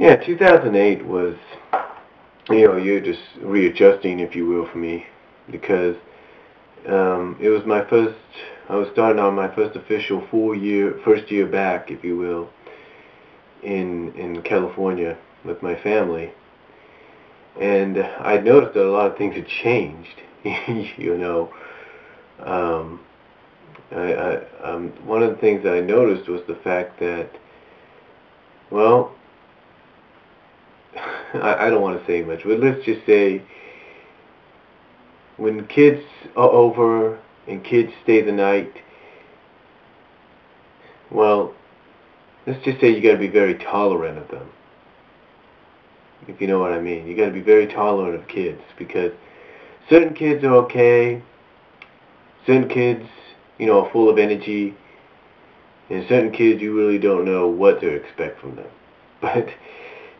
Yeah, 2008 was, you're just readjusting, if you will, for me, because it was my first. I was starting on my first official first year back, if you will, in California with my family, and I noticed that a lot of things had changed. you know, um, one of the things that I noticed was the fact that, well, I don't want to say much, but let's just say when kids are over and kids stay the night, well, let's just say you got to be very tolerant of them, if you know what I mean. You got to be very tolerant of kids because certain kids are okay, certain kids, are full of energy, and certain kids you really don't know what to expect from them. But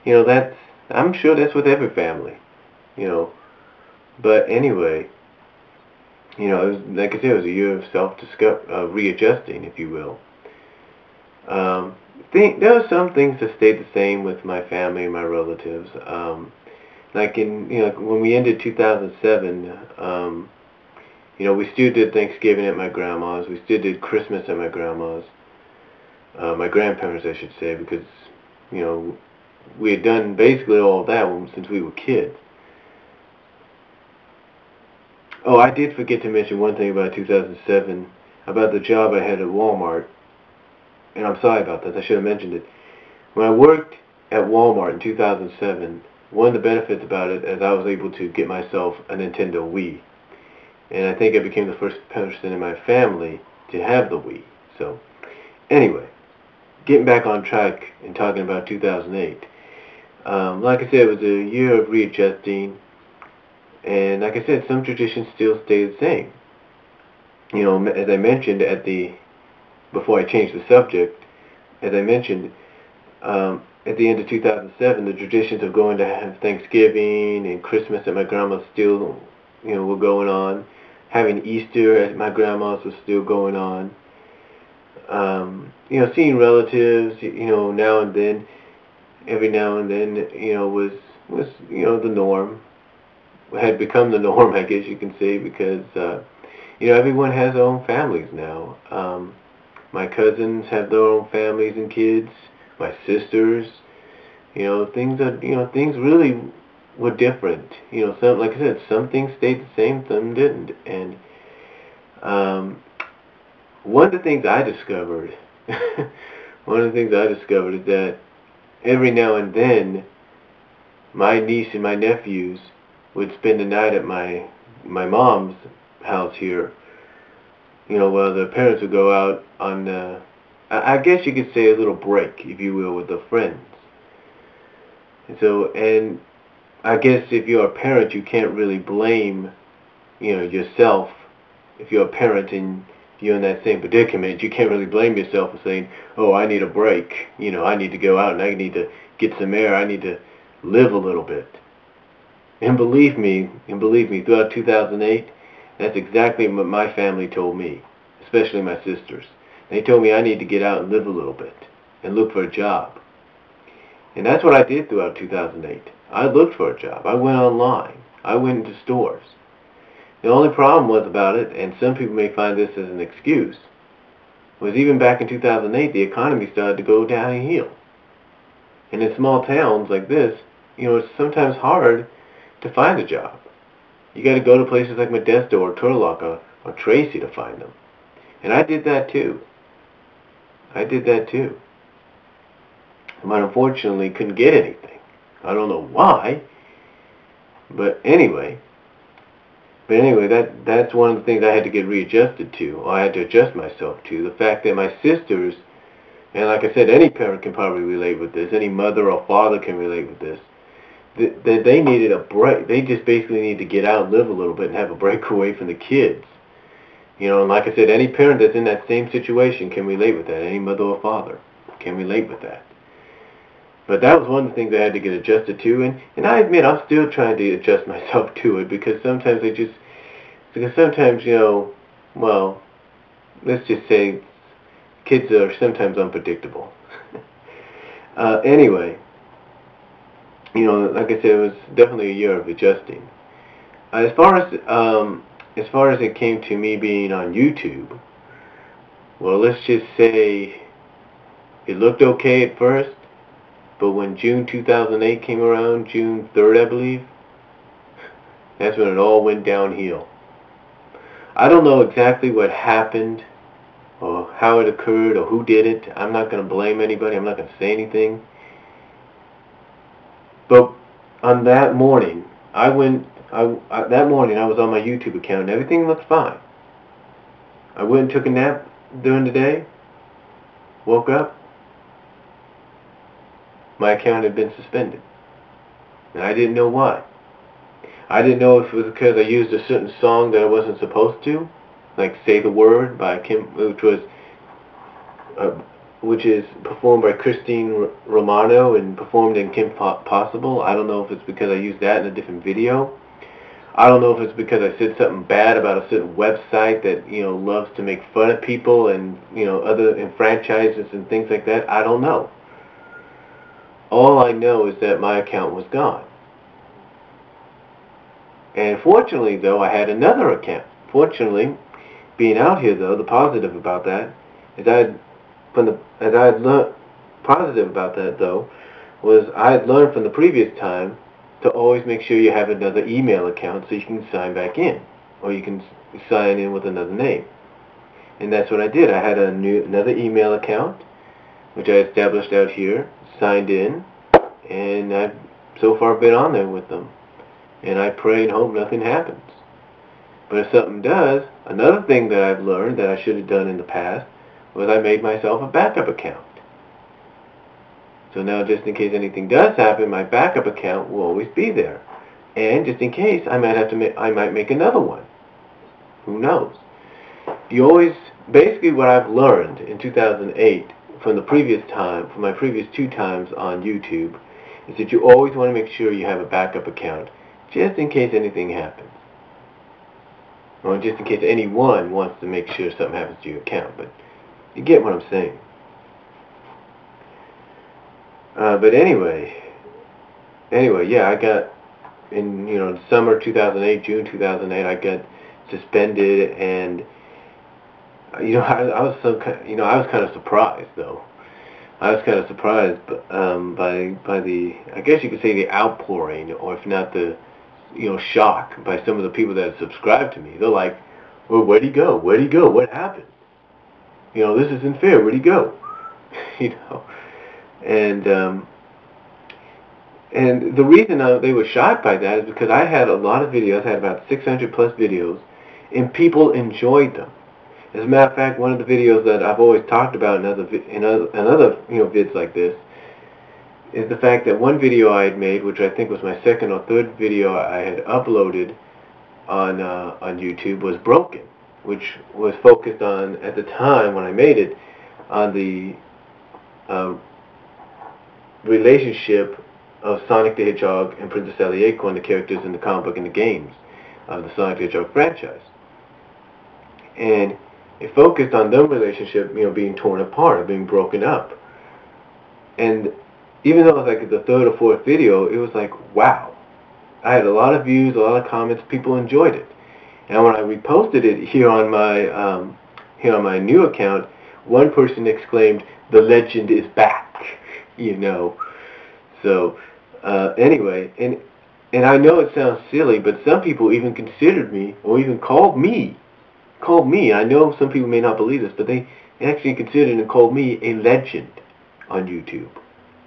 that's I'm sure that's with every family, you know. But anyway, it was, like I said, it was a year of readjusting, if you will. Um, there were some things that stayed the same with my family and my relatives. Like when we ended 2007, we still did Thanksgiving at my grandma's. We still did Christmas at my grandma's. My grandparents, I should say, because you know we had done basically all of that since we were kids. Oh, I did forget to mention one thing about 2007, about the job I had at Walmart, and I'm sorry about that. I should have mentioned it. When I worked at Walmart in 2007, one of the benefits about it is I was able to get myself a Nintendo Wii. And I think I became the first person in my family to have the Wii. So, anyway, getting back on track and talking about 2008. Like I said, it was a year of readjusting. And like I said, some traditions still stay the same. As I mentioned before I changed the subject, as I mentioned, at the end of 2007, the traditions of going to have Thanksgiving and Christmas at my grandma's still, were going on. Having Easter at my grandma's was still going on. Seeing relatives, now and then, every now and then, was the norm. Had become the norm, I guess you can say, because everyone has their own families now. My cousins have their own families and kids. My sisters, things really were different. Some, like I said, some things stayed the same, some didn't. And one of the things I discovered, is that every now and then, my niece and my nephews would spend the night at my mom's house here. While the parents would go out on, I guess you could say a little break, if you will, with their friends. And I guess if you're a parent, you can't really blame, yourself. If you're a parent and you're in that same predicament, you can't really blame yourself for saying, oh, I need a break. I need to go out and I need to get some air. I need to live a little bit. And believe me, throughout 2008, that's exactly what my family told me, especially my sisters. They told me I need to get out and live a little bit and look for a job. And that's what I did throughout 2008. I looked for a job. I went online. I went into stores. The only problem was about it, and some people may find this as an excuse, was even back in 2008, the economy started to go downhill. And in small towns like this, it's sometimes hard to find a job. You got to go to places like Modesto or Turlock or Tracy to find them. And I did that too. But unfortunately couldn't get anything. I don't know why. But anyway, that's one of the things I had to get readjusted to, or I had to adjust myself to. The fact that my sisters, and like I said, any parent can probably relate with this, any mother or father can relate with this, that they needed a break. They just basically need to get out and live a little bit and have a break away from the kids. And like I said, any parent that's in that same situation can relate with that. Any mother or father can relate with that. But that was one of the things I had to get adjusted to, and I admit I'm still trying to adjust myself to it because sometimes well, let's just say kids are sometimes unpredictable. Anyway, you know, like I said, it was definitely a year of adjusting. As far as it came to me being on YouTube, well, let's just say it looked okay at first, but when June 2008 came around, June 3rd, I believe, that's when it all went downhill. I don't know exactly what happened or how it occurred or who did it. I'm not going to blame anybody. I'm not going to say anything. But on that morning, that morning I was on my YouTube account and everything looked fine. I went and took a nap during the day, woke up, my account had been suspended. And I didn't know why. I didn't know if it was because I used a certain song that I wasn't supposed to, like "Say the Word" by Kim, uh, which is performed by Christine Romano and performed in Kim Possible. I don't know if it's because I used that in a different video. I don't know if it's because I said something bad about a certain website that, you know, loves to make fun of people and, you know, other and franchises and things like that. I don't know. All I know is that my account was gone. And fortunately, though, I had another account. Fortunately, being out here, though, the positive about that is as I had learned, positive about that, though, was I had learned from the previous time to always make sure you have another email account so you can sign back in, or you can sign in with another name. And that's what I did. I had another email account, which I established out here, signed in, and I've so far been on there with them. And I pray and hope nothing happens. But if something does, another thing that I've learned that I should have done in the past was I made myself a backup account. So now just in case anything does happen, my backup account will always be there. And just in case, I might make another one. Who knows? Basically what I've learned in 2008 from my previous 2 times on YouTube, is that you always want to make sure you have a backup account, just in case anything happens. Or just in case anyone wants to make sure something happens to your account. But you get what I'm saying. But anyway, yeah, I got in, you know, summer 2008, June 2008, I got suspended, and you know, I was I was kind of surprised, though. I was kind of surprised by the, I guess you could say, the outpouring, or if not the, you know, shock by some of the people that subscribed to me. They're like, "Well, where'd he go? Where'd he go? What happened? You know, this isn't fair. Where'd he go?" You know, and and the reason they were shocked by that is because I had a lot of videos. I had about 600 plus videos, and people enjoyed them. As a matter of fact, one of the videos that I've always talked about in other you know, vids like this, is the fact that one video I had made, which I think was my second or third video I had uploaded on YouTube, was broken, which was focused on, at the time when I made it, on the relationship of Sonic the Hedgehog and Princess Sally Acorn, the characters in the comic book and the games of the Sonic the Hedgehog franchise. And it focused on their relationship, you know, being torn apart, or being broken up. And even though it was like the third or fourth video, it was like, wow. I had a lot of views, a lot of comments, people enjoyed it. And when I reposted it here on my new account, one person exclaimed, "The legend is back," you know. So anyway, and I know it sounds silly, but some people even considered me, or even called me. I know some people may not believe this, but they actually considered and called me a legend on YouTube.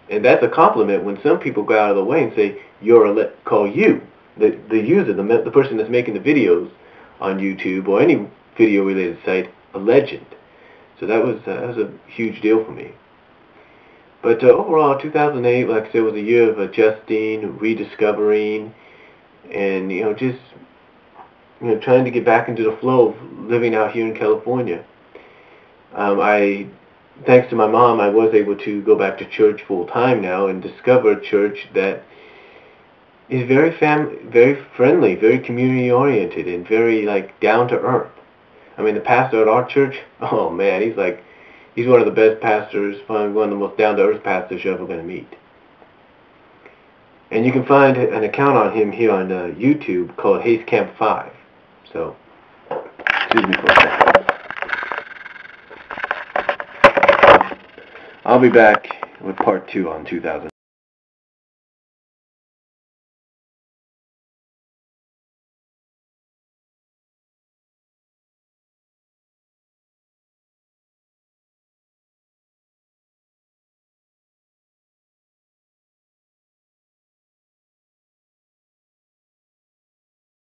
And that's a compliment when some people go out of the way and say, call you, the user, the person that's making the videos on YouTube or any video related site, a legend. So that was a huge deal for me. But overall, 2008, like I said, was a year of adjusting, rediscovering, and, you know, just, you know, trying to get back into the flow of living out here in California. Thanks to my mom, I was able to go back to church full time now and discover a church that is very friendly, very community oriented, and very, like, down to earth. I mean, the pastor at our church, oh man, he's one of the best pastors, probably one of the most down to earth pastors you're ever going to meet. And you can find an account on him here on YouTube called HazeCamp5. So, excuse me for a second. I'll be back with part 2 on 2000.